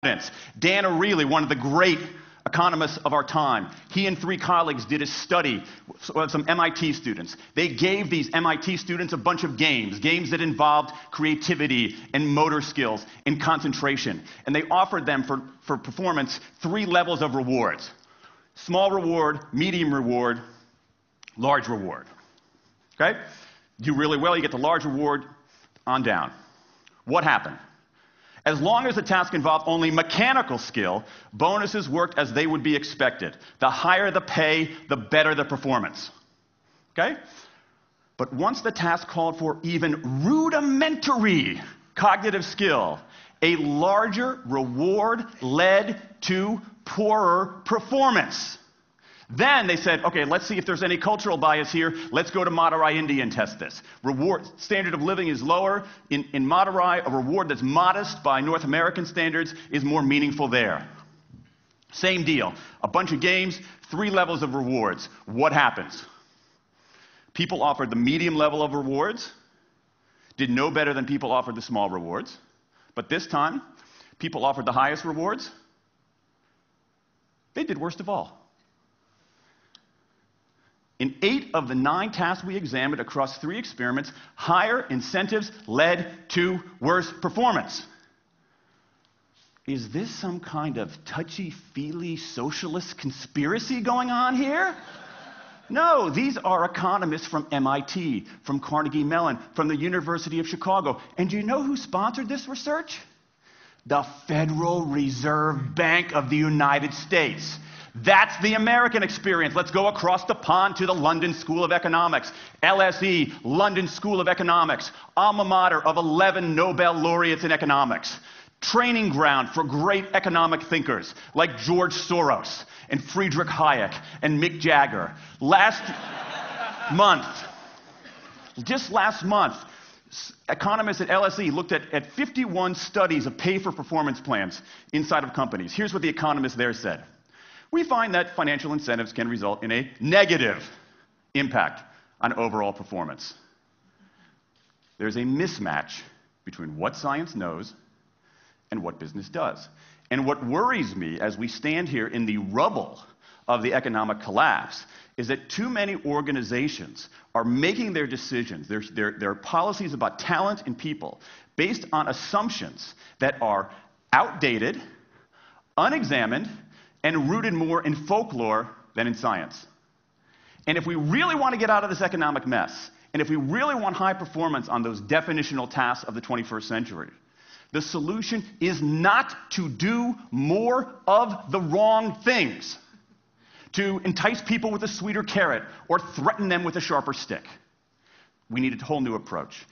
Dan Ariely, one of the great economists of our time, he and 3 colleagues did a study with some MIT students. They gave these MIT students a bunch of games that involved creativity and motor skills and concentration. And they offered them for performance 3 levels of rewards. Small reward, medium reward, large reward. Okay? Do really well, you get the large reward, on down. What happened? As long as the task involved only mechanical skill, bonuses worked as they would be expected. The higher the pay, the better the performance. Okay? But once the task called for even rudimentary cognitive skill, a larger reward led to poorer performance. Then they said, okay, let's see if there's any cultural bias here. Let's go to Madurai, India and test this. Standard of living is lower. In Madurai, a reward that's modest by North American standards is more meaningful there. Same deal. A bunch of games, 3 levels of rewards. What happens? People offered the medium level of rewards, did no better than people offered the small rewards. But this time, people offered the highest rewards. They did worst of all. In 8 of the 9 tasks we examined across 3 experiments, higher incentives led to worse performance. Is this some kind of touchy-feely socialist conspiracy going on here? No, these are economists from MIT, from Carnegie Mellon, from the University of Chicago. And do you know who sponsored this research? The Federal Reserve Bank of the United States. That's the American experience. Let's go across the pond to the London School of Economics. LSE, London School of Economics, alma mater of 11 Nobel laureates in economics. Training ground for great economic thinkers like George Soros and Friedrich Hayek and Mick Jagger. Just last month, economists at LSE looked at 51 studies of pay-for-performance plans inside of companies. Here's what the economists there said. We find that financial incentives can result in a negative impact on overall performance. There's a mismatch between what science knows and what business does. And what worries me as we stand here in the rubble of the economic collapse is that too many organizations are making their decisions, their policies about talent and people, based on assumptions that are outdated, unexamined, and rooted more in folklore than in science. And if we really want to get out of this economic mess, and if we really want high performance on those definitional tasks of the 21st century, the solution is not to do more of the wrong things, to entice people with a sweeter carrot or threaten them with a sharper stick. We need a whole new approach.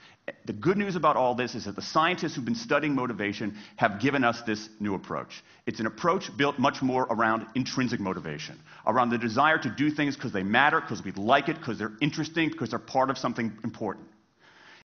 The good news about all this is that the scientists who've been studying motivation have given us this new approach. It's an approach built much more around intrinsic motivation, around the desire to do things because they matter, because we like it, because they're interesting, because they're part of something important.